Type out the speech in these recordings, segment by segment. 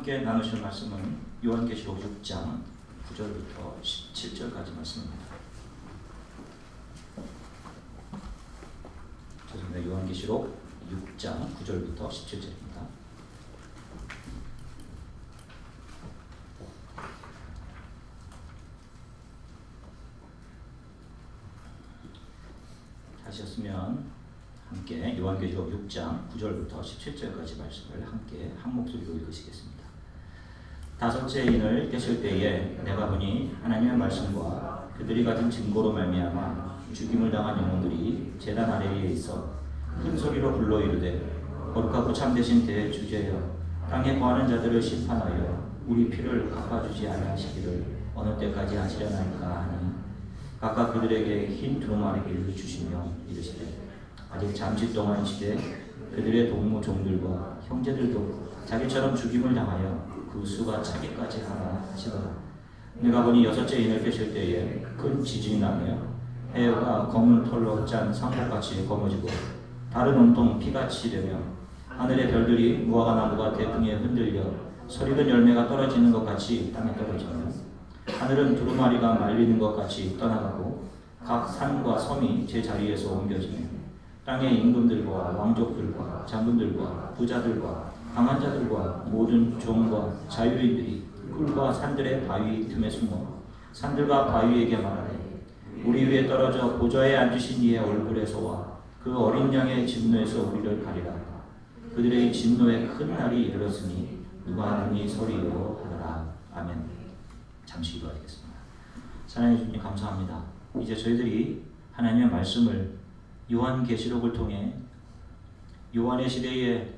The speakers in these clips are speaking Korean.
함께 나누실 말씀은 요한계시록 6장 9절부터 17절까지 말씀입니다. 죄송합니다. 요한계시록 6장 9절부터 17절입니다. 하셨으면 함께 요한계시록 6장 9절부터 17절까지 말씀을 함께 한 목소리로 읽으시겠습니다. 다섯째 인을 깨실 때에 내가 보니 하나님의 말씀과 그들이 가진 증거로 말미암아 죽임을 당한 영혼들이 제단 아래에 있어 큰 소리로 불러 이르되 거룩하고 참되신 대주제여 땅에 거하는 자들을 심판하여 우리 피를 갚아주지 아니하시기를 어느 때까지 하시려나이까 하니 각각 그들에게 흰 두루마리를 주시며 이르시되 아직 잠시 동안이시되 그들의 동무 종들과 형제들도 자기처럼 죽임을 당하여 그 수가 차기까지 하라 하시더라. 내가 보니 여섯째 인을 깨실 때에 큰 지진이 나며 해가 검은 털로 짠 상복같이 검어지고 다른 온통 피같이 되며 하늘의 별들이 무화과 나무가 태풍에 흔들려 서리든 열매가 떨어지는 것 같이 땅에 떨어지며 하늘은 두루마리가 말리는 것 같이 떠나가고 각 산과 섬이 제 자리에서 옮겨지며 땅의 임금들과 왕족들과 장군들과 부자들과 강한 자들과 모든 종과 자유인들이 굴과 산들의 바위 틈에 숨어 산들과 바위에게 말하되 우리 위에 떨어져 보좌에 앉으신 이의 얼굴에서와 그 어린 양의 진노에서 우리를 가리라. 그들의 진노의 큰 날이 이르렀으니 누가 능히 서리요 하더라. 아멘. 잠시 기도하겠습니다. 사랑해 주님 감사합니다. 이제 저희들이 하나님의 말씀을 요한계시록을 통해 요한의 시대에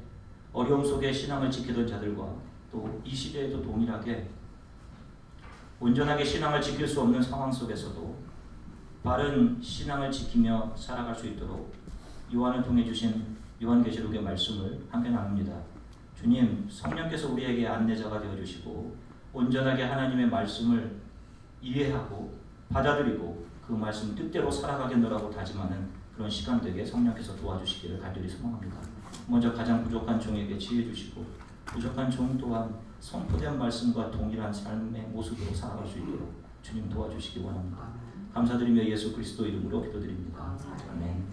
어려움 속에 신앙을 지키던 자들과 또 이 시대에도 동일하게 온전하게 신앙을 지킬 수 없는 상황 속에서도 바른 신앙을 지키며 살아갈 수 있도록 요한을 통해 주신 요한계시록의 말씀을 함께 나눕니다. 주님, 성령께서 우리에게 안내자가 되어주시고 온전하게 하나님의 말씀을 이해하고 받아들이고 그 말씀 뜻대로 살아가겠노라고 다짐하는 그런 시간 되게 성령께서 도와주시기를 간절히 소망합니다. 먼저 가장 부족한 종에게 지혜 주시고 부족한 종 또한 선포된 말씀과 동일한 삶의 모습으로 살아갈 수 있도록 주님 도와주시기 원합니다. 감사드리며 예수 그리스도 이름으로 기도드립니다. 아멘.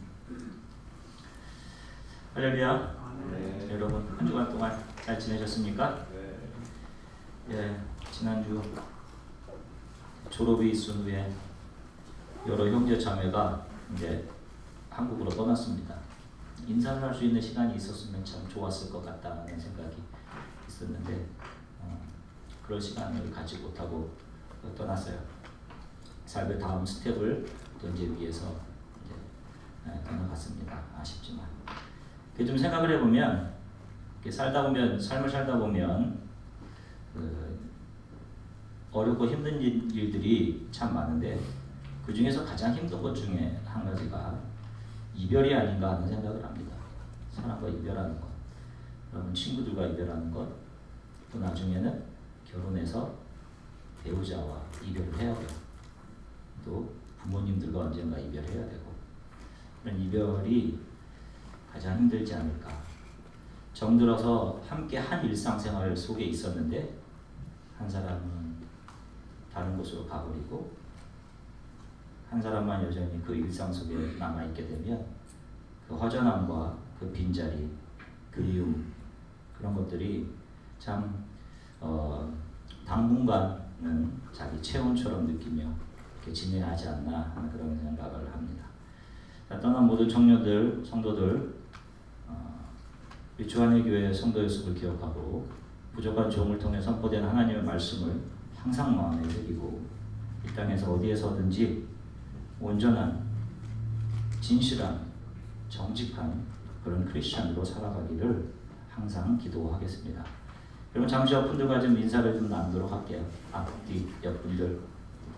할렐루야. 네. 여러분 한 주간 동안 잘 지내셨습니까? 네. 예, 지난주 졸업이 있은 후에 여러 형제 자매가 이제 한국으로 떠났습니다. 인사를 할 수 있는 시간이 있었으면 참 좋았을 것 같다는 생각이 있었는데 그럴 시간을 갖지 못하고 떠났어요. 삶의 다음 스텝을 이제 위해서 이제 떠나갔습니다. 아쉽지만 좀 생각을 해보면 삶을 살다 보면 어렵고 힘든 일들이 참 많은데 그 중에서 가장 힘든 것 중에 한 가지가 이별이 아닌가 하는 생각을 합니다. 사람과 이별하는 것, 그러면 친구들과 이별하는 것, 또 나중에는 결혼해서 배우자와 이별을 해야 돼요. 또 부모님들과 언젠가 이별해야 되고 그런 이별이 가장 힘들지 않을까. 정들어서 함께 한 일상생활 속에 있었는데 한 사람은 다른 곳으로 가버리고 한 사람만 여전히 그 일상 속에 남아있게 되면 그 허전함과 그 빈자리, 그리움 그런 것들이 참 당분간은 자기 체온처럼 느끼며 이렇게 지내야 하지 않나 하는 그런 생각을 합니다. 떠난 모든 청년들, 성도들 우리 주한의 교회 성도 연습을 기억하고 부족한 종을 통해 선포된 하나님의 말씀을 항상 마음에 새기고 이 땅에서 어디에서든지 온전한, 진실한, 정직한 그런 크리스찬으로 살아가기를 항상 기도하겠습니다. 여러분 잠시 후 분들과 좀 인사를 좀 나누도록 할게요. 앞뒤 옆분들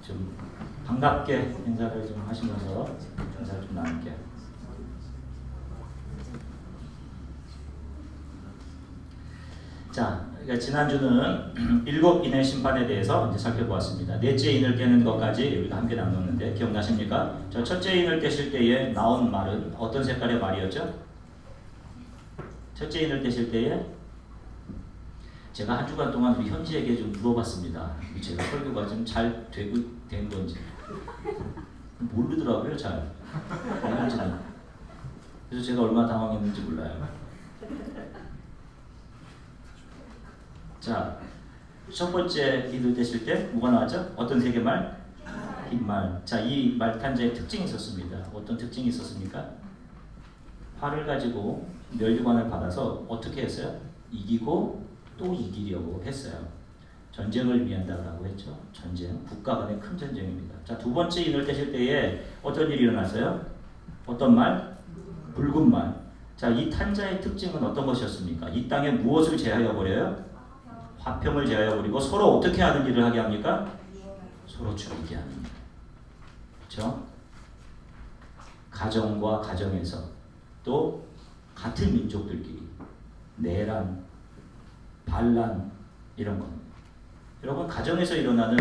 좀 반갑게 인사를 좀 하시면서 인사를 좀 나눌게요. 자, 그러니까 지난주는 7인의 심판에 대해서 이제 살펴보았습니다. 넷째 인을 깨는 것까지 우리가 함께 나눴는데 기억나십니까? 저 첫째 인을 깨실 때에 나온 말은 어떤 색깔의 말이었죠? 첫째 인을 깨실 때에 제가 한 주간 동안 우리 현지에게 좀 물어봤습니다. 제가 설교가 좀 잘 되고 된 건지 모르더라고요, 잘. 현지는. 그래서 제가 얼마나 당황했는지 몰라요. 자, 첫 번째 기도 되실 때 뭐가 나왔죠? 어떤 세 개 말? 흰말. 자, 이 말탄자의 특징이 있었습니다. 어떤 특징이 있었습니까? 활을 가지고 멸류관을 받아서 어떻게 했어요? 이기고 또 이기려고 했어요. 전쟁을 위한다라고 했죠. 전쟁, 국가 간의 큰 전쟁입니다. 자, 두 번째 인을 떼실 때에 어떤 일이 일어났어요? 어떤 말? 붉은 말. 자, 이 탄자의 특징은 어떤 것이었습니까? 이 땅에 무엇을 제하여 버려요? 화평을 제하여 버리고 서로 어떻게 하는 일을 하게 합니까? 서로 죽이게 합니다. 그렇죠? 가정과 가정에서 또 같은 민족들끼리 내란, 반란 이런 겁니다. 여러분, 가정에서 일어나는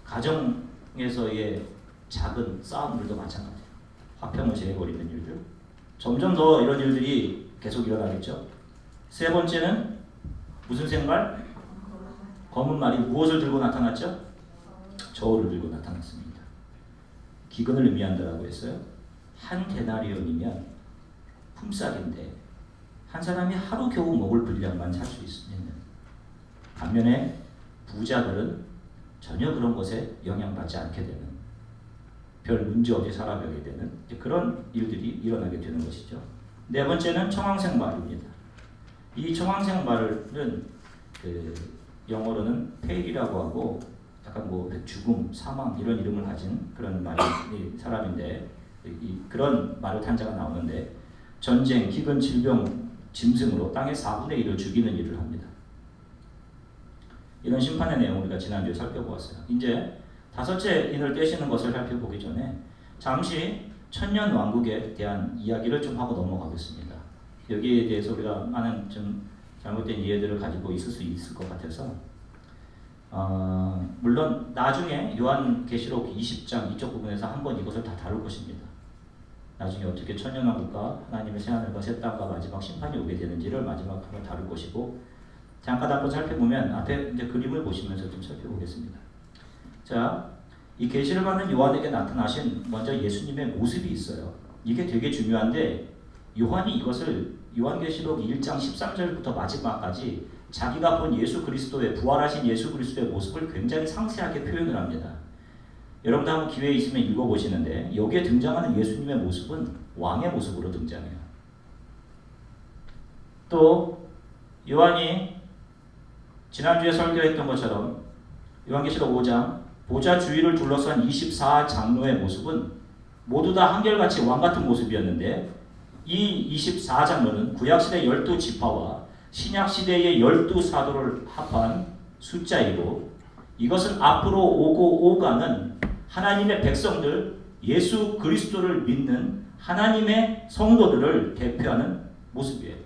가정에서의 작은 싸움들도 마찬가지예요. 화평을 제해버리는 일들. 점점 더 이런 일들이 계속 일어나겠죠. 세 번째는 무슨 색말? 검은 말이 무엇을 들고 나타났죠? 저울을 들고 나타났습니다. 기근을 의미한다라고 했어요. 한 데나리온이면 품삯인데 한 사람이 하루 겨우 먹을 분량만 살 수 있는. 반면에 부자들은 전혀 그런 것에 영향받지 않게 되는, 별 문제 없이 살아가게 되는 그런 일들이 일어나게 되는 것이죠. 네 번째는 청황색 말입니다. 이 청황색 말은 영어로는 페일이라고 하고 약간 뭐 죽음, 사망 이런 이름을 가진 그런 사람인데 그런 말을 탄자가 나오는데 전쟁, 기근, 질병, 짐승으로 땅의 4분의 1을 죽이는 일을 합니다. 이런 심판의 내용을 우리가 지난주에 살펴보았어요. 이제 다섯째 인을 떼시는 것을 살펴보기 전에 잠시 천년 왕국에 대한 이야기를 좀 하고 넘어가겠습니다. 여기에 대해서 우리가 많은 좀 잘못된 이해들을 가지고 있을 수 있을 것 같아서 물론 나중에 요한계시록 20장 이쪽 부분에서 한번 이것을 다 다룰 것입니다. 나중에 어떻게 천년왕국과 하나님의 새하늘과 새 땅과 마지막 심판이 오게 되는지를 마지막으로 다룰 것이고, 잠깐 한번 살펴보면 앞에 이제 그림을 보시면서 좀 살펴보겠습니다. 자, 이 계시를 받는 요한에게 나타나신 먼저 예수님의 모습이 있어요. 이게 되게 중요한데 요한이 이것을 요한계시록 1장 13절부터 마지막까지 자기가 본 예수 그리스도의 부활하신 예수 그리스도의 모습을 굉장히 상세하게 표현을 합니다. 여러분도 한번 기회 있으면 읽어보시는데 여기에 등장하는 예수님의 모습은 왕의 모습으로 등장해요. 또 요한이 지난주에 설교했던 것처럼 요한계시록 5장 보좌 주위를 둘러싼 24장로의 모습은 모두 다 한결같이 왕같은 모습이었는데 이 24장로는 구약시대 12지파와 신약시대의 12사도를 합한 숫자이고 이것은 앞으로 오고 오가는 하나님의 백성들, 예수 그리스도를 믿는 하나님의 성도들을 대표하는 모습이에요.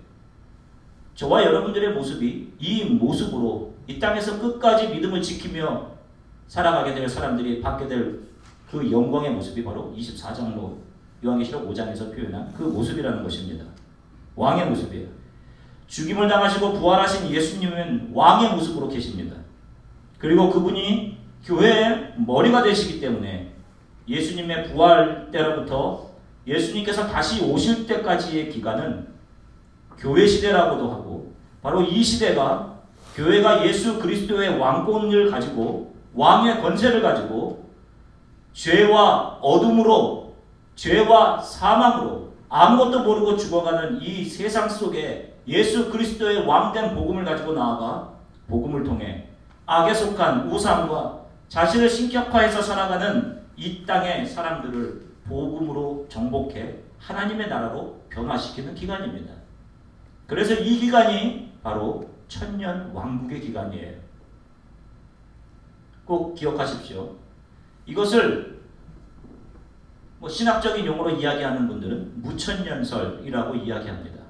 저와 여러분들의 모습이 이 모습으로 이 땅에서 끝까지 믿음을 지키며 살아가게 될 사람들이 받게 될 그 영광의 모습이 바로 24장로 요한계시록 5장에서 표현한 그 모습이라는 것입니다. 왕의 모습이에요. 죽임을 당하시고 부활하신 예수님은 왕의 모습으로 계십니다. 그리고 그분이 교회의 머리가 되시기 때문에 예수님의 부활 때로부터 예수님께서 다시 오실 때까지의 기간은 교회 시대라고도 하고 바로 이 시대가 교회가 예수 그리스도의 왕권을 가지고 왕의 권세를 가지고 죄와 어둠으로 죄와 사망으로 아무것도 모르고 죽어가는 이 세상 속에 예수 그리스도의 왕된 복음을 가지고 나아가 복음을 통해 악에 속한 우상과 자신을 신격화해서 살아가는 이 땅의 사람들을 복음으로 정복해 하나님의 나라로 변화시키는 기간입니다. 그래서 이 기간이 바로 천년 왕국의 기간이에요. 꼭 기억하십시오. 이것을 신학적인 용어로 이야기하는 분들은 무천년설이라고 이야기합니다.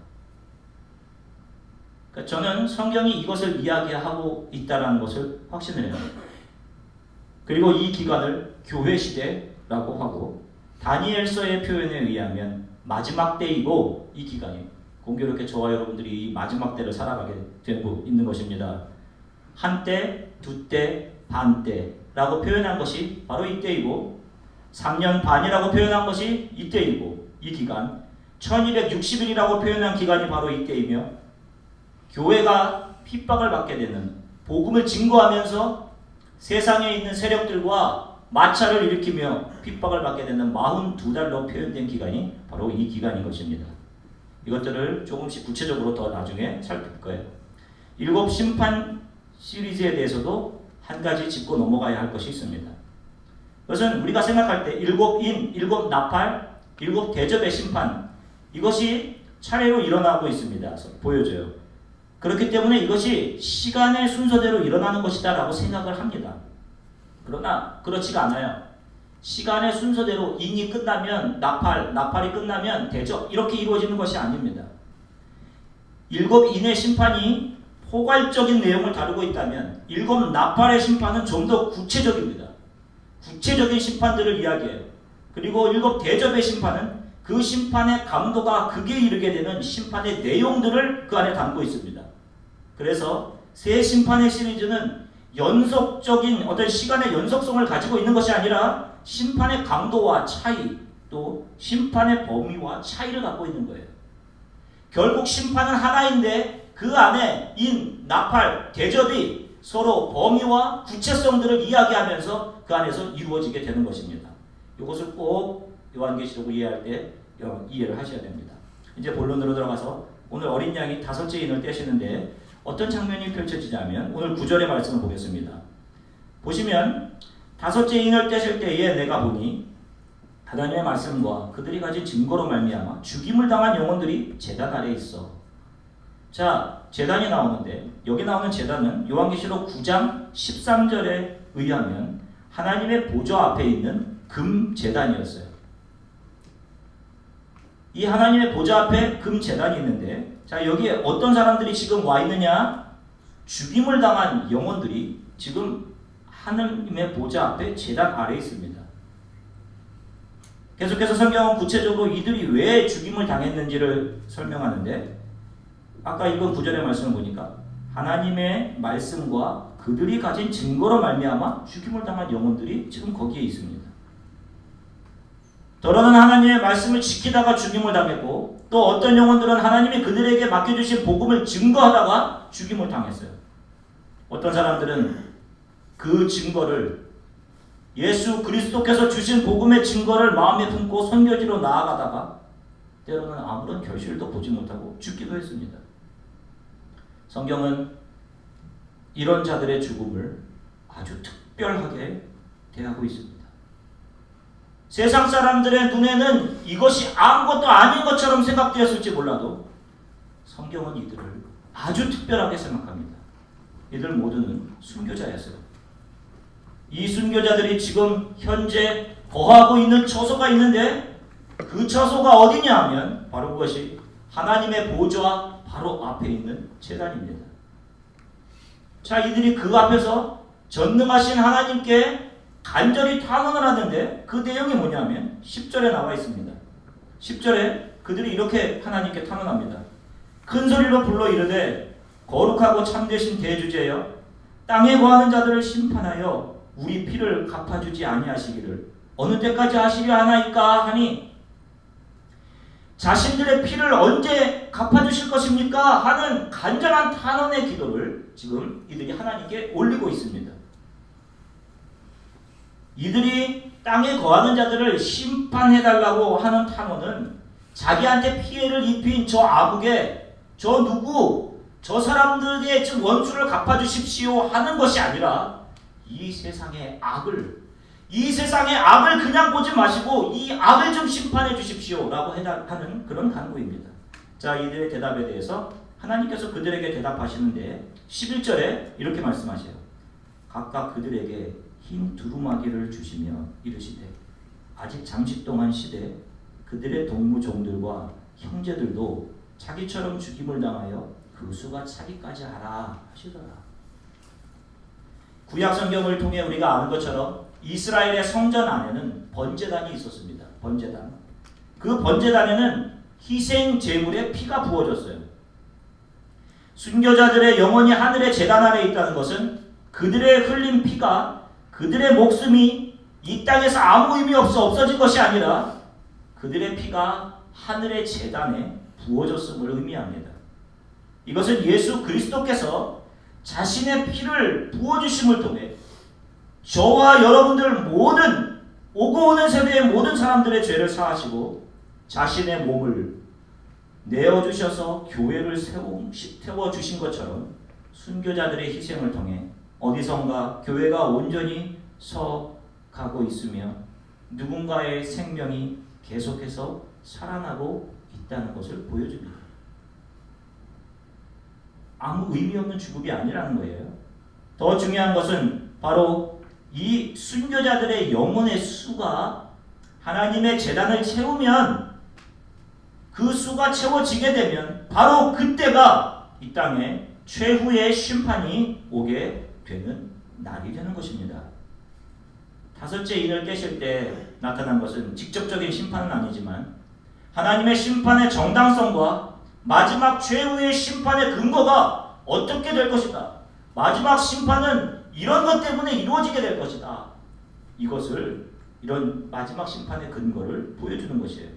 그러니까 저는 성경이 이것을 이야기하고 있다는 것을 확신해요. 그리고 이 기간을 교회 시대라고 하고 다니엘서의 표현에 의하면 마지막 때이고 이 기간이 공교롭게 저와 여러분들이 이 마지막 때를 살아가게 되고 있는 것입니다. 한때, 두때, 반때라고 표현한 것이 바로 이때이고 3년 반이라고 표현한 것이 이때이고 이 기간 1260일이라고 표현한 기간이 바로 이때이며 교회가 핍박을 받게 되는 복음을 증거하면서 세상에 있는 세력들과 마찰을 일으키며 핍박을 받게 되는 42달로 표현된 기간이 바로 이 기간인 것입니다. 이것들을 조금씩 구체적으로 더 나중에 살펴볼 거예요. 7 심판 시리즈에 대해서도 한 가지 짚고 넘어가야 할 것이 있습니다. 그것은 우리가 생각할 때 7 인, 7 나팔, 7 대접의 심판 이것이 차례로 일어나고 있습니다. 보여져요. 그렇기 때문에 이것이 시간의 순서대로 일어나는 것이다 라고 생각을 합니다. 그러나 그렇지가 않아요. 시간의 순서대로 인이 끝나면 나팔이 끝나면 대접 이렇게 이루어지는 것이 아닙니다. 7 인의 심판이 포괄적인 내용을 다루고 있다면 7 나팔의 심판은 좀 더 구체적입니다. 구체적인 심판들을 이야기해요. 그리고 7 대접의 심판은 그 심판의 강도가 극에 이르게 되는 심판의 내용들을 그 안에 담고 있습니다. 그래서 새 심판의 시리즈는 연속적인 어떤 시간의 연속성을 가지고 있는 것이 아니라 심판의 강도와 차이 또 심판의 범위와 차이를 갖고 있는 거예요. 결국 심판은 하나인데 그 안에 인, 나팔, 대접이 서로 범위와 구체성들을 이야기하면서 그 안에서 이루어지게 되는 것입니다. 이것을 꼭 요한계시록을 이해할 때 이해를 하셔야 됩니다. 이제 본론으로 들어가서 오늘 어린 양이 5째 인을 떼시는데 어떤 장면이 펼쳐지냐면 오늘 9절의 말씀을 보겠습니다. 보시면 5째 인을 떼실 때에 내가 보니 하나님의 말씀과 그들이 가진 증거로 말미암아 죽임을 당한 영혼들이 제단 아래에 있어. 자, 제단이 나오는데 여기 나오는 제단은 요한계시록 9장 13절에 의하면 하나님의 보좌 앞에 있는 금 제단이었어요. 이 하나님의 보좌 앞에 금 제단이 있는데 자, 여기에 어떤 사람들이 지금 와 있느냐? 죽임을 당한 영혼들이 지금 하나님의 보좌 앞에 제단 아래에 있습니다. 계속해서 성경은 구체적으로 이들이 왜 죽임을 당했는지를 설명하는데 아까 읽은 9절의 말씀을 보니까 하나님의 말씀과 그들이 가진 증거로 말미암아 죽임을 당한 영혼들이 지금 거기에 있습니다. 더러는 하나님의 말씀을 지키다가 죽임을 당했고 또 어떤 영혼들은 하나님이 그들에게 맡겨주신 복음을 증거하다가 죽임을 당했어요. 어떤 사람들은 그 증거를 예수 그리스도께서 주신 복음의 증거를 마음에 품고 선교지로 나아가다가 때로는 아무런 결실도 보지 못하고 죽기도 했습니다. 성경은 이런 자들의 죽음을 아주 특별하게 대하고 있습니다. 세상 사람들의 눈에는 이것이 아무것도 아닌 것처럼 생각되었을지 몰라도 성경은 이들을 아주 특별하게 생각합니다. 이들 모두는 순교자였어요. 이 순교자들이 지금 현재 거하고 있는 처소가 있는데 그 처소가 어디냐 하면 바로 그것이 하나님의 보좌 바로 앞에 있는 제단입니다. 자, 이들이 그 앞에서 전능하신 하나님께 간절히 탄원을 하는데 그 내용이 뭐냐면 10절에 나와 있습니다. 10절에 그들이 이렇게 하나님께 탄원합니다. 큰 소리로 불러 이르되 거룩하고 참되신 대주제여 땅에 거하는 자들을 심판하여 우리 피를 갚아주지 아니하시기를 어느 때까지 하시려 하나이까 하니 자신들의 피를 언제 갚아주실 것입니까? 하는 간절한 탄원의 기도를 지금 이들이 하나님께 올리고 있습니다. 이들이 땅에 거하는 자들을 심판해달라고 하는 탄원은 자기한테 피해를 입힌 저 아무개, 저 누구, 저 사람들의 지금 원수를 갚아주십시오 하는 것이 아니라 이 세상의 악을 그냥 보지 마시고 이 악을 좀 심판해 주십시오 라고 하는 그런 간구입니다. 자, 이들의 대답에 대해서 하나님께서 그들에게 대답하시는데 11절에 이렇게 말씀하세요. 각각 그들에게 흰 두루마기를 주시며 이르시되 아직 잠시 동안 시대 그들의 동무종들과 형제들도 자기처럼 죽임을 당하여 그 수가 차기까지 하라 하시더라. 구약 성경을 통해 우리가 아는 것처럼 이스라엘의 성전 안에는 번제단이 있었습니다. 번제단. 그 번제단에는 희생 제물의 피가 부어졌어요. 순교자들의 영혼이 하늘의 제단 아래 있다는 것은 그들의 흘린 피가, 그들의 목숨이 이 땅에서 아무 의미 없어 없어진 것이 아니라 그들의 피가 하늘의 제단에 부어졌음을 의미합니다. 이것은 예수 그리스도께서 자신의 피를 부어주심을 통해 저와 여러분들 모든 오고 오는 세대의 모든 사람들의 죄를 사하시고 자신의 몸을 내어주셔서 교회를 세워주신 것처럼 순교자들의 희생을 통해 어디선가 교회가 온전히 서가고 있으며 누군가의 생명이 계속해서 살아나고 있다는 것을 보여줍니다. 아무 의미 없는 죽음이 아니라는 거예요. 더 중요한 것은 바로 이 순교자들의 영혼의 수가 하나님의 제단을 채우면, 그 수가 채워지게 되면 바로 그때가 이 땅에 최후의 심판이 오게 되는 날이 되는 것입니다. 다섯째 인을 깨실 때 나타난 것은 직접적인 심판은 아니지만 하나님의 심판의 정당성과 마지막 최후의 심판의 근거가 어떻게 될 것이다. 마지막 심판은 이런 것 때문에 이루어지게 될 것이다. 이것을, 이런 마지막 심판의 근거를 보여주는 것이에요.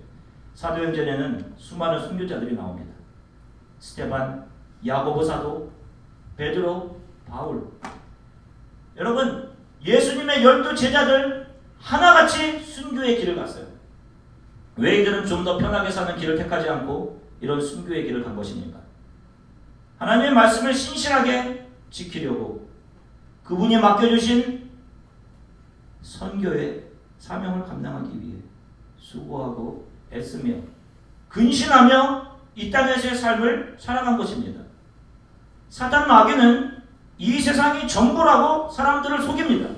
사도행전에는 수많은 순교자들이 나옵니다. 스테반, 야고보 사도, 베드로, 바울. 여러분, 예수님의 12 제자들 하나같이 순교의 길을 갔어요. 왜 이들은 좀 더 편하게 사는 길을 택하지 않고 이런 순교의 길을 간 것입니까? 하나님의 말씀을 신실하게 지키려고 그분이 맡겨주신 선교의 사명을 감당하기 위해 수고하고 애쓰며 근신하며 이 땅에서의 삶을 살아간 것입니다. 사탄 마귀는 이 세상이 전부라고 사람들을 속입니다.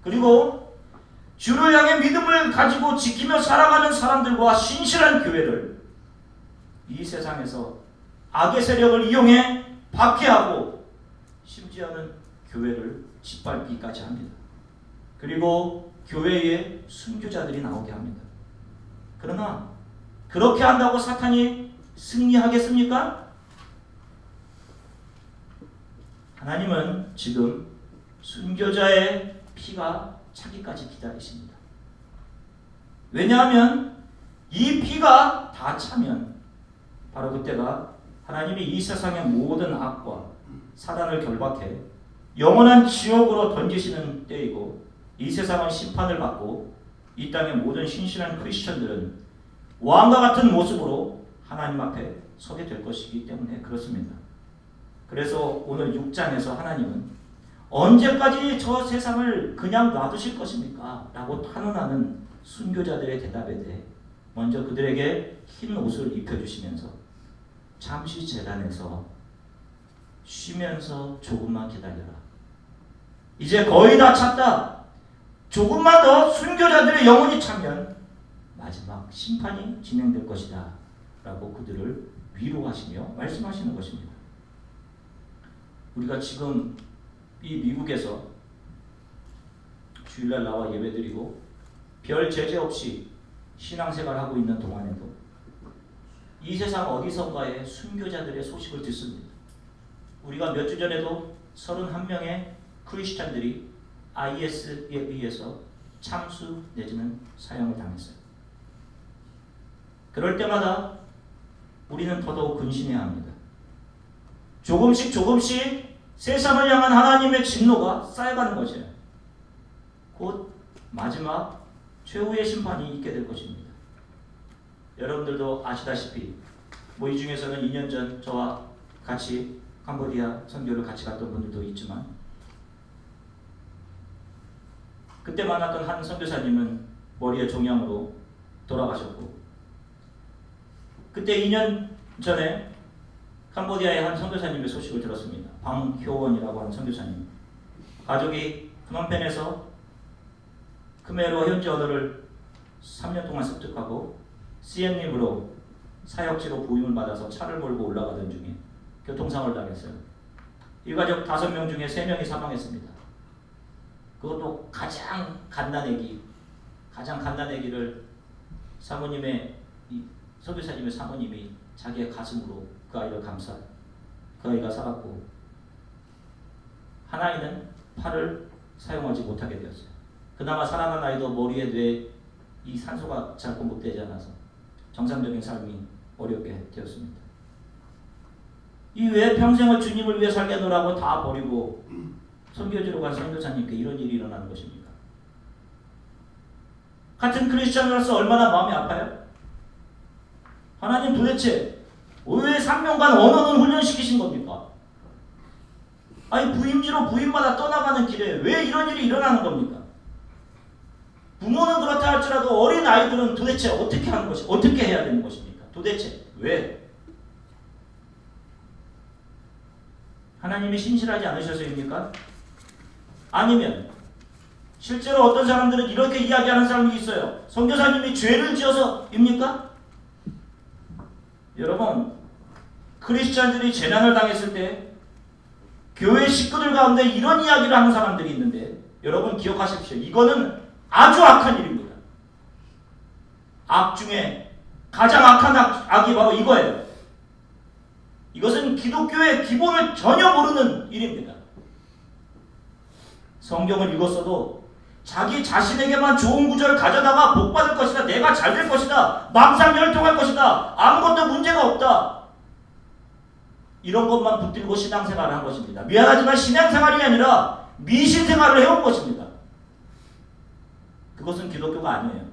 그리고 주를 향해 믿음을 가지고 지키며 살아가는 사람들과 신실한 교회를 이 세상에서 악의 세력을 이용해 박해하고 심지어는 교회를 짓밟기까지 합니다. 그리고 교회에 순교자들이 나오게 합니다. 그러나 그렇게 한다고 사탄이 승리하겠습니까? 하나님은 지금 순교자의 피가 차기까지 기다리십니다. 왜냐하면 이 피가 다 차면 바로 그때가 하나님이 이 세상의 모든 악과 사단을 결박해 영원한 지옥으로 던지시는 때이고, 이 세상은 심판을 받고 이 땅의 모든 신실한 크리스천들은 왕과 같은 모습으로 하나님 앞에 서게 될 것이기 때문에 그렇습니다. 그래서 오늘 6장에서 하나님은 언제까지 저 세상을 그냥 놔두실 것입니까? 라고 탄원하는 순교자들의 대답에 대해 먼저 그들에게 흰 옷을 입혀주시면서 잠시 제단에서 쉬면서 조금만 기다려라. 이제 거의 다 찼다. 조금만 더 순교자들의 영혼이 차면 마지막 심판이 진행될 것이다. 라고 그들을 위로하시며 말씀하시는 것입니다. 우리가 지금 이 미국에서 주일날 나와 예배드리고 별 제재 없이 신앙생활을 하고 있는 동안에도 이 세상 어디선가에 순교자들의 소식을 듣습니다. 우리가 몇 주 전에도 31명의 크리스찬들이 IS에 의해서 참수 내지는 사형을 당했어요. 그럴 때마다 우리는 더더욱 근신해야 합니다. 조금씩 세상을 향한 하나님의 진노가 쌓여가는 것이에요. 곧 마지막 최후의 심판이 있게 될 것입니다. 여러분들도 아시다시피 이 중에서는 2년 전 저와 같이 캄보디아 선교를 같이 갔던 분들도 있지만, 그때 만났던 한 선교사님은 머리에 종양으로 돌아가셨고, 그때 2년 전에 캄보디아의 한 선교사님의 소식을 들었습니다. 방효원이라고 하는 선교사님. 가족이 프놈펜에서 크메르와 현지 언어를 3년 동안 습득하고 시엠립으로 사역지로 부임을 받아서 차를 몰고 올라가던 중에 교통사고를 당했어요. 일가족 5명 중에 3명이 사망했습니다. 그것도 가장 갓난 아기를 사모님의 선교사님의 사모님이 자기의 가슴으로 그 아이를 감싸 그 아이가 살았고 한 아이는 팔을 사용하지 못하게 되었어요. 그나마 살아난 아이도 머리에 뇌에 이 산소가 잘 공급되지 않아서 정상적인 삶이 어렵게 되었습니다. 이 왜 평생을 주님을 위해 살겠노라고 다 버리고 선교지로 간 선교사님께 이런 일이 일어나는 것입니까? 같은 크리스천으로서 얼마나 마음이 아파요? 하나님 도대체 왜 3년간 언어는 훈련시키신 겁니까? 아니 부임지로 부임마다 떠나가는 길에 왜 이런 일이 일어나는 겁니까? 부모는 그렇다 할지라도 어린 아이들은 도대체 어떻게 하는 것이 어떻게 해야 되는 것입니까? 도대체 왜? 하나님이 신실하지 않으셔서입니까? 아니면 실제로 어떤 사람들은 이렇게 이야기하는 사람이 있어요. 선교사님이 죄를 지어서입니까? 여러분, 크리스천들이 재난을 당했을 때 교회 식구들 가운데 이런 이야기를 하는 사람들이 있는데 여러분 기억하십시오. 이거는 아주 악한 일입니다. 악 중에 가장 악한 악이 바로 이거예요. 이것은 기독교의 기본을 전혀 모르는 일입니다. 성경을 읽었어도 자기 자신에게만 좋은 구절을 가져다가 복 받을 것이다. 내가 잘 될 것이다. 망상열통할 것이다. 아무것도 문제가 없다. 이런 것만 붙들고 신앙생활을 한 것입니다. 미안하지만 신앙생활이 아니라 미신생활을 해온 것입니다. 그것은 기독교가 아니에요.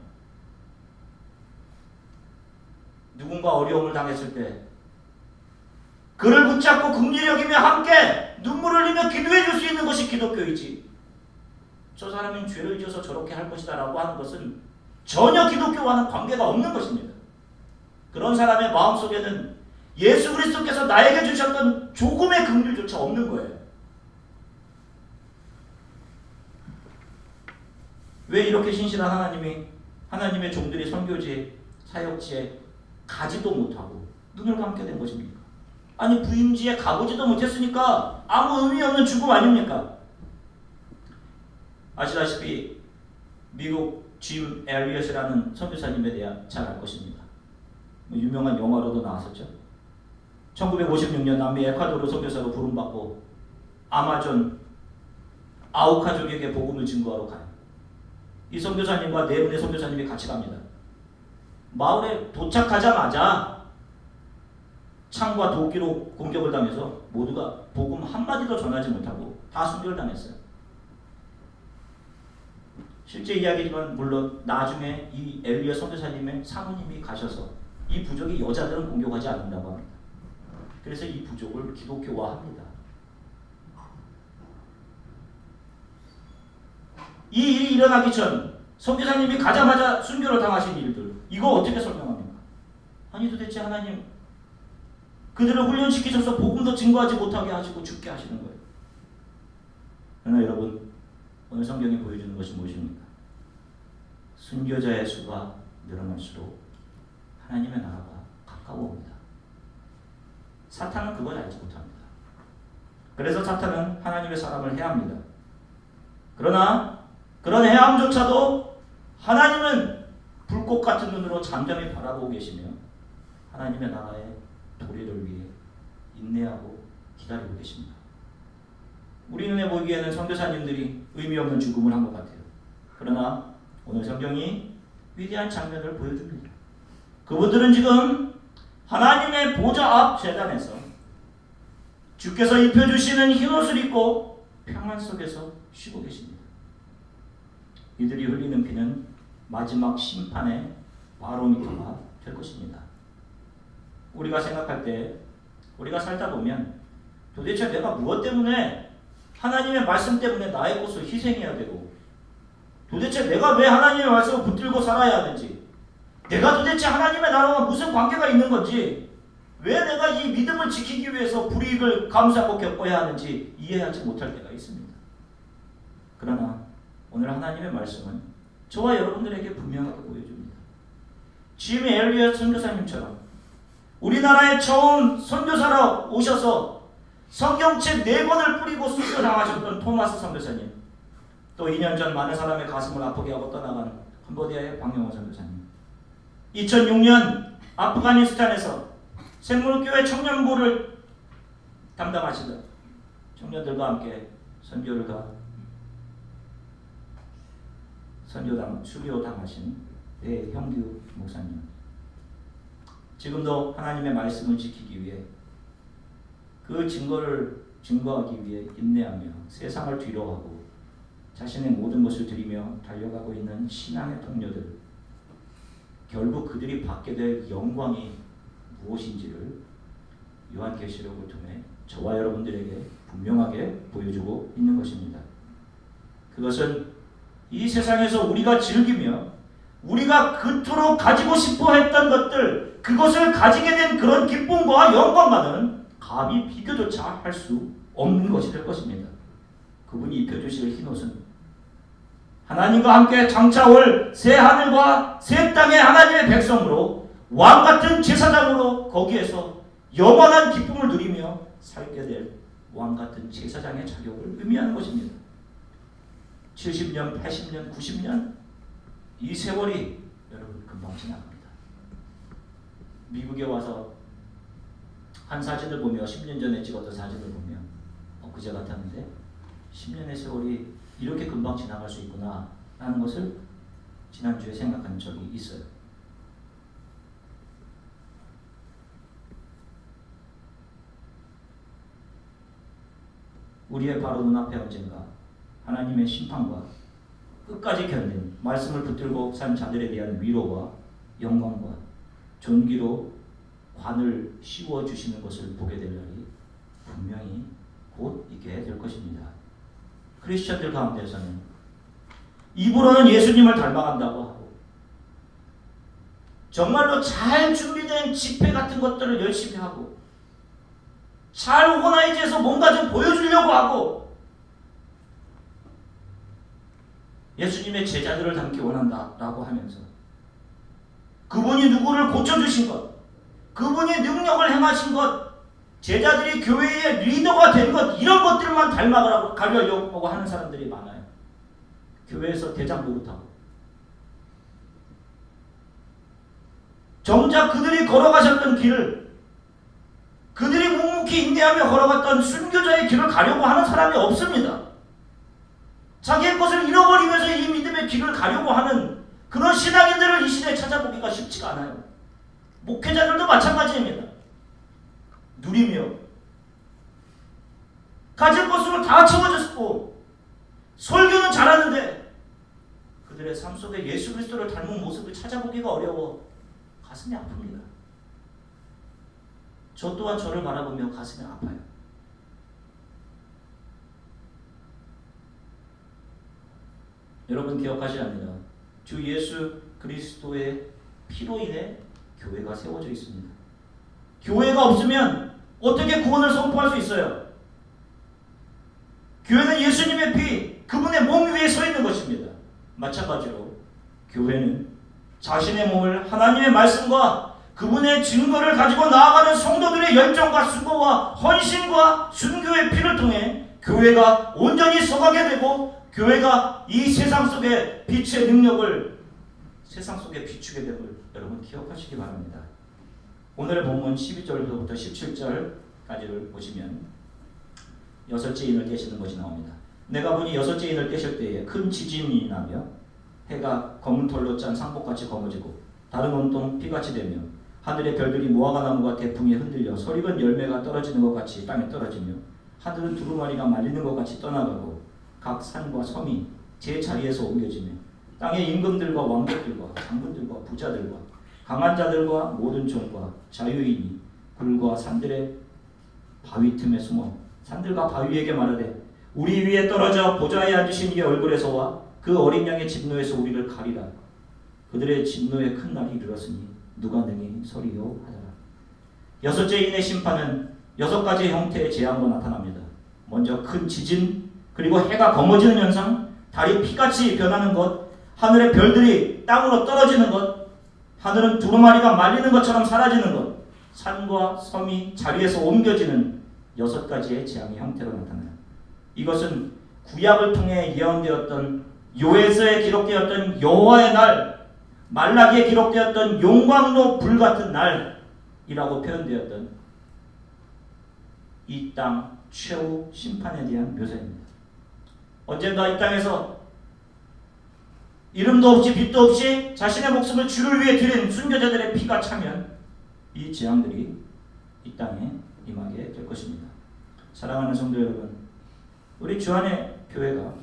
누군가 어려움을 당했을 때 그를 붙잡고 긍휼히 여기며 함께 눈물을 흘리며 기도해 줄 수 있는 것이 기독교이지. 저 사람은 죄를 지어서 저렇게 할 것이다 라고 하는 것은 전혀 기독교와는 관계가 없는 것입니다. 그런 사람의 마음속에는 예수 그리스도께서 나에게 주셨던 조금의 긍휼조차 없는 거예요. 왜 이렇게 신실한 하나님이 하나님의 종들이 선교지에 사역지에 가지도 못하고 눈을 감게 된 것입니까? 아니 부임지에 가보지도 못했으니까 아무 의미 없는 죽음 아닙니까? 아시다시피 미국 짐 엘리엇이라는 선교사님에 대해 잘 알 것입니다. 유명한 영화로도 나왔었죠. 1956년 남미 에콰도르 선교사로 부름받고 아마존 아우카족에게 복음을 증거하러 가요. 이 선교사님과 네 분의 선교사님이 같이 갑니다. 마을에 도착하자마자 창과 도끼로 공격을 당해서 모두가 복음 한마디도 전하지 못하고 다 순교를 당했어요. 실제 이야기지만 물론 나중에 이 엘리야 선교사님의 사모님이 가셔서 이 부족이 여자들은 공격하지 않는다고 합니다. 그래서 이 부족을 기독교화합니다. 이 일이 일어나기 전 선교사님이 가자마자 순교를 당하신 일들 이거 어떻게 설명합니까? 아니 도대체 하나님 그들을 훈련시키셔서 복음도 증거하지 못하게 하시고 죽게 하시는 거예요. 그러나 여러분 오늘 성경이 보여주는 것이 무엇입니까? 순교자의 수가 늘어날수록 하나님의 나라가 가까워옵니다. 사탄은 그걸 알지 못합니다. 그래서 사탄은 하나님의 사람을 해합니다. 그러나 그런 해함조차도 하나님은 불꽃 같은 눈으로 잠잠히 바라보고 계시며 하나님의 나라의 도리를 위해 인내하고 기다리고 계십니다. 우리 눈에 보기에는 선교사님들이 의미 없는 죽음을 한 것 같아요. 그러나 오늘 성경이 위대한 장면을 보여줍니다. 그분들은 지금 하나님의 보좌 앞 제단에서 주께서 입혀주시는 흰옷을 입고 평안 속에서 쉬고 계십니다. 이들이 흘리는 피는 마지막 심판의 바로미터가 될 것입니다. 우리가 생각할 때 우리가 살다 보면 도대체 내가 무엇 때문에 하나님의 말씀 때문에 나의 것을 희생해야 되고 도대체 내가 왜 하나님의 말씀을 붙들고 살아야 하는지 내가 도대체 하나님의 나라와 무슨 관계가 있는 건지 왜 내가 이 믿음을 지키기 위해서 불이익을 감수하고 겪어야 하는지 이해하지 못할 때가 있습니다. 그러나 오늘 하나님의 말씀은 저와 여러분들에게 분명하게 보여줍니다. 짐 엘리엇 선교사님처럼 우리나라에 처음 선교사로 오셔서 성경책 4권을 뿌리고 순교당하셨던 토마스 선교사님, 또 2년 전 많은 사람의 가슴을 아프게 하고 떠나간 캄보디아의 박영호 선교사님, 2006년 아프가니스탄에서 생물교회 청년부를 담당하시던 청년들과 함께 수료당하신 배형규 목사님. 지금도 하나님의 말씀을 지키기 위해 그 증거를 증거하기 위해 인내하며 세상을 뒤로하고 자신의 모든 것을 드리며 달려가고 있는 신앙의 동료들, 결국 그들이 받게 될 영광이 무엇인지를 요한계시록을 통해 저와 여러분들에게 분명하게 보여주고 있는 것입니다. 그것은 이 세상에서 우리가 즐기며 우리가 그토록 가지고 싶어 했던 것들, 그것을 가지게 된 그런 기쁨과 영광과는 감히 비교조차 할 수 없는 것이 될 것입니다. 그분이 입혀주실 흰옷은 하나님과 함께 장차올 새 하늘과 새 땅의 하나님의 백성으로 왕같은 제사장으로 거기에서 영원한 기쁨을 누리며 살게 될 왕같은 제사장의 자격을 의미하는 것입니다. 70년, 80년, 90년 이 세월이 여러분 금방 지나갑니다. 미국에 와서 한 사진을 보며 10년 전에 찍었던 사진을 보며 엊그제 같았는데 10년의 세월이 이렇게 금방 지나갈 수 있구나 라는 것을 지난주에 생각한 적이 있어요. 우리의 바로 눈앞에 언젠가 하나님의 심판과 끝까지 견딘 말씀을 붙들고 산 자들에 대한 위로와 영광과 존귀로 관을 씌워주시는 것을 보게 될 날이 분명히 곧 있게 될 것입니다. 크리스천들 가운데서는 입으로는 예수님을 닮아간다고 하고 정말로 잘 준비된 집회 같은 것들을 열심히 하고 잘 오거나이즈해서 뭔가 좀 보여주려고 하고 예수님의 제자들을 닮기 원한다라고 하면서 그분이 누구를 고쳐주신 것, 그분이 능력을 행하신 것, 제자들이 교회의 리더가 된 것, 이런 것들만 닮아가려고 하는 사람들이 많아요. 교회에서 대장 노릇하고 정작 그들이 걸어가셨던 길을, 그들이 묵묵히 인내하며 걸어갔던 순교자의 길을 가려고 하는 사람이 없습니다. 자기의 것을 잃어버리면서 이 믿음의 길을 가려고 하는 그런 신앙인들을 이 시대에 찾아보기가 쉽지가 않아요. 목회자들도 마찬가지입니다. 누리며 가질 것으로 다 채워졌고 설교는 잘하는데 그들의 삶 속에 예수 그리스도를 닮은 모습을 찾아보기가 어려워 가슴이 아픕니다. 저 또한 저를 바라보며 가슴이 아파요. 여러분 기억하셔야 합니다. 주 예수 그리스도의 피로 인해 교회가 세워져 있습니다. 교회가 없으면 어떻게 구원을 선포할 수 있어요? 교회는 예수님의 피, 그분의 몸 위에 서 있는 것입니다. 마찬가지로 교회는 자신의 몸을 하나님의 말씀과 그분의 증거를 가지고 나아가는 성도들의 열정과 수고와 헌신과 순교의 피를 통해 교회가 온전히 서가게 되고 교회가 이 세상 속에 빛의 능력을 세상 속에 비추게 됨을 여러분 기억하시기 바랍니다. 오늘의 본문 12절부터 17절까지를 보시면 여섯째 인을 깨시는 것이 나옵니다. 내가 보니 여섯째 인을 깨실 때에 큰 지진이 나며 해가 검은 털로 짠 상복같이 검어지고 다른 온통 피같이 되며 하늘의 별들이 무화과나무가 대풍에 흔들려 설익은 열매가 떨어지는 것 같이 땅에 떨어지며 하늘은 두루마리가 말리는 것 같이 떠나가고 각 산과 섬이 제 자리에서 옮겨지며 땅의 임금들과 왕족들과 장군들과 부자들과 강한 자들과 모든 종과 자유인이 굴과 산들의 바위 틈에 숨어 산들과 바위에게 말하되 우리 위에 떨어져 보좌에 앉으신 이의 얼굴에서와 그 어린 양의 진노에서 우리를 가리라. 그들의 진노의 큰 날이 이르렀으니 누가 능히 서리요 하더라. 여섯째 인의 심판은 여섯 가지 형태의 재앙으로 나타납니다. 먼저 큰 지진, 그리고 해가 검어지는 현상, 달이 피같이 변하는 것, 하늘의 별들이 땅으로 떨어지는 것, 하늘은 두루마리가 말리는 것처럼 사라지는 것, 산과 섬이 자리에서 옮겨지는 여섯 가지의 재앙의 형태로 나타나요. 이것은 구약을 통해 예언되었던 요에서에 기록되었던 여호와의 날, 말라기에 기록되었던 용광로 불같은 날이라고 표현되었던 이 땅 최후 심판에 대한 묘사입니다. 언젠가 이 땅에서 이름도 없이 빛도 없이 자신의 목숨을 주를 위해 드린 순교자들의 피가 차면 이 재앙들이 이 땅에 임하게 될 것입니다. 사랑하는 성도 여러분, 우리 주 안의 교회가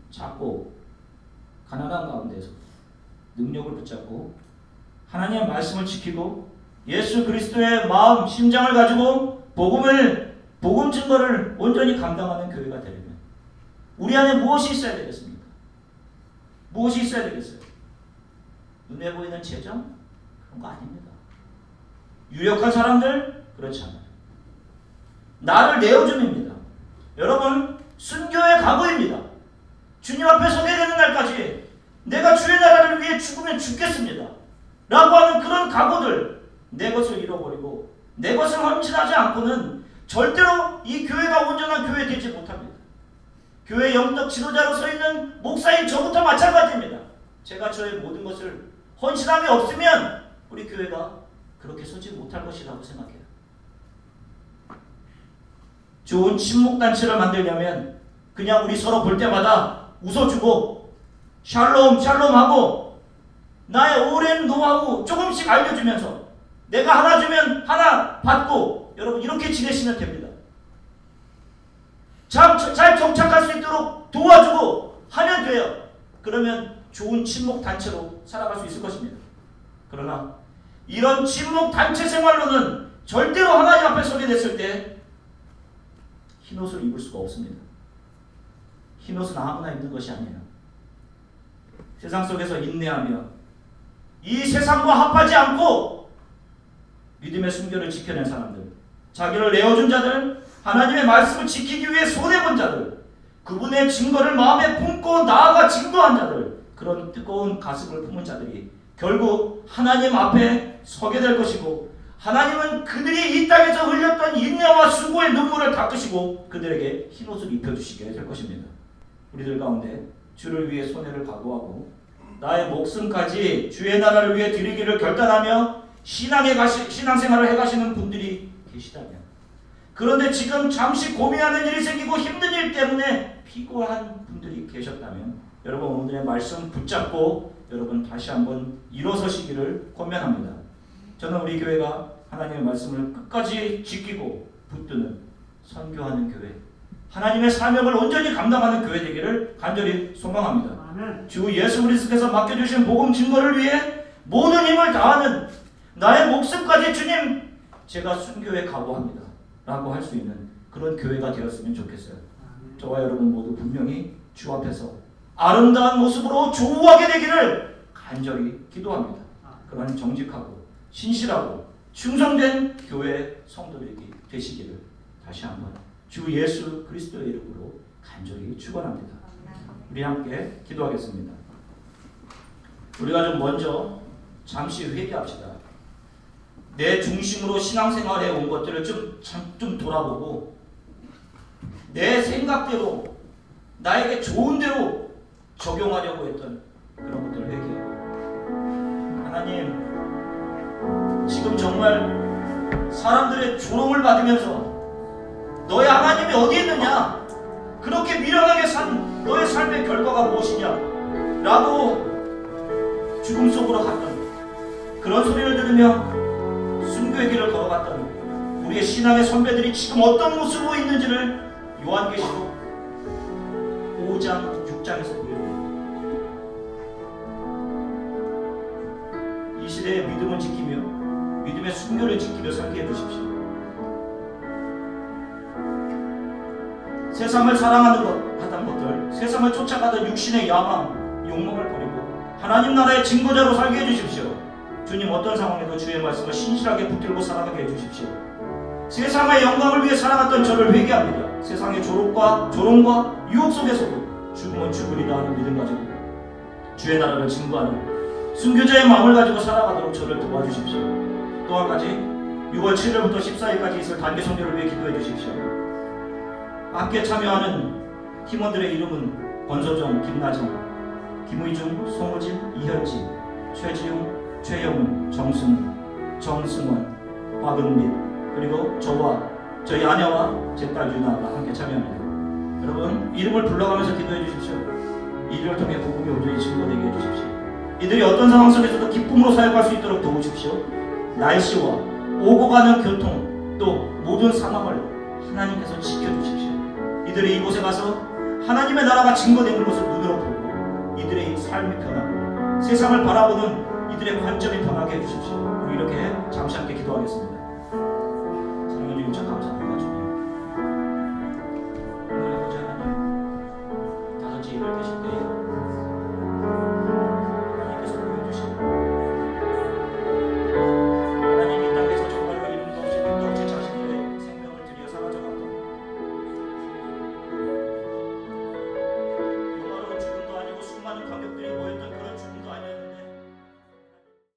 작고 가난한 가운데서 능력을 붙잡고 하나님의 말씀을 지키고 예수 그리스도의 마음, 심장을 가지고 복음 증거를 온전히 감당하는 교회가 되려면 우리 안에 무엇이 있어야 되겠습니까? 무엇이 있어야 되겠어요? 눈에 보이는 재정? 그런 거 아닙니다. 유력한 사람들? 그렇지 않아요. 나를 내어줌입니다. 여러분, 순교의 각오입니다. 주님 앞에 서게 되는 날까지 내가 주의 나라를 위해 죽으면 죽겠습니다 라고 하는 그런 각오들, 내 것을 잃어버리고 내 것을 헌신하지 않고는 절대로 이 교회가 온전한 교회 되지 못합니다. 교회 영적 지도자로 서 있는 목사인 저부터 마찬가지입니다. 제가 저의 모든 것을 헌신함이 없으면 우리 교회가 그렇게 서지 못할 것이라고 생각해요. 좋은 친목단체를 만들려면 그냥 우리 서로 볼 때마다 웃어주고 샬롬 하고 나의 오랜 노하우 조금씩 알려주면서 내가 하나 주면 하나 받고 여러분 이렇게 지내시면 됩니다. 잘 정착할 수 있도록 도와주고 하면 돼요. 그러면 좋은 친목단체로 살아갈 수 있을 것입니다. 그러나 이런 친목단체 생활로는 절대로 하나님 앞에 서게 됐을 때 흰옷을 입을 수가 없습니다. 흰옷은 아무나 입는 것이 아니에요. 세상 속에서 인내하며 이 세상과 합하지 않고 믿음의 순교를 지켜낸 사람들, 자기를 내어준 자들, 하나님의 말씀을 지키기 위해 손해본 자들, 그분의 증거를 마음에 품고 나아가 증거한 자들, 그런 뜨거운 가슴을 품은 자들이 결국 하나님 앞에 서게 될 것이고 하나님은 그들이 이 땅에서 흘렸던 인내와 수고의 눈물을 닦으시고 그들에게 흰옷을 입혀주시게 될 것입니다. 우리들 가운데 주를 위해 손해를 각오하고 나의 목숨까지 주의 나라를 위해 드리기를 결단하며 신앙생활을 해가시는 분들이 계시다면, 그런데 지금 잠시 고민하는 일이 생기고 힘든 일 때문에 피곤한 분들이 계셨다면 여러분 오늘의 말씀 붙잡고 여러분 다시 한번 일어서시기를 권면합니다. 저는 우리 교회가 하나님의 말씀을 끝까지 지키고 붙드는 선교하는 교회, 하나님의 사명을 온전히 감당하는 교회 되기를 간절히 소망합니다. 주 예수 그리스도께서 맡겨주신 복음 증거를 위해 모든 힘을 다하는 나의 목숨까지 주님 제가 순교에 각오합니다 라고 할 수 있는 그런 교회가 되었으면 좋겠어요. 저와 여러분 모두 분명히 주 앞에서 아름다운 모습으로 조우하게 되기를 간절히 기도합니다. 그러한 정직하고 신실하고 충성된 교회 성도들이 되시기를 다시 한번 주 예수 그리스도의 이름으로 간절히 축원합니다. 우리 함께 기도하겠습니다. 우리가 좀 먼저 잠시 회개합시다. 내 중심으로 신앙생활에 온 것들을 좀 돌아보고 내 생각대로 나에게 좋은 대로 적용하려고 했던 그런 것들을 회개하고, 하나님 지금 정말 사람들의 조롱을 받으면서 너의 하나님이 어디 있느냐, 그렇게 미련하게 산 너의 삶의 결과가 무엇이냐 라고 죽음 속으로 갔던 그런 소리를 들으며 순교의 길을 걸어갔던 우리의 신앙의 선배들이 지금 어떤 모습으로 있는지를 요한계시록 5장 6장에서 보여줍니다. 이 시대의 믿음을 지키며 믿음의 순교를 지키며 살게 해주십시오. 세상을 사랑하던 것들, 세상을 쫓아가던 육신의 야망, 욕망을 버리고 하나님 나라의 증거자로 살게 해주십시오. 주님 어떤 상황에도 주의 말씀을 신실하게 붙들고 살아가게 해주십시오. 세상의 영광을 위해 살아갔던 저를 회개합니다. 세상의 조롱과 유혹 속에서도 죽으면 죽으리라 하는 믿음 가지고 주의 나라를 증거하는 순교자의 마음을 가지고 살아가도록 저를 도와주십시오. 또 한 가지 6월 7일부터 14일까지 있을 단기 선교를 위해 기도해 주십시오. 함께 참여하는 팀원들의 이름은 권소정, 김나정, 김의중, 송호진, 이현진, 최지용, 최영훈, 정승훈, 정승원, 박은민, 그리고 저와 저희 아내와 제 딸 유나가 함께 참여합니다. 여러분, 이름을 불러가면서 기도해 주십시오. 이들을 통해 복음이 온전히 증거되게 해주십시오. 이들이 어떤 상황 속에서도 기쁨으로 사역할 수 있도록 도우십시오. 날씨와 오고 가는 교통, 또 모든 상황을 하나님께서 지켜주십시오. 이들이 이곳에 가서 하나님의 나라가 증거되는 것을 눈으로 보고 이들의 삶이 편하고 세상을 바라보는 이들의 관점이 편하게 해주십시오. 우리 이렇게 잠시 함께 기도하겠습니다.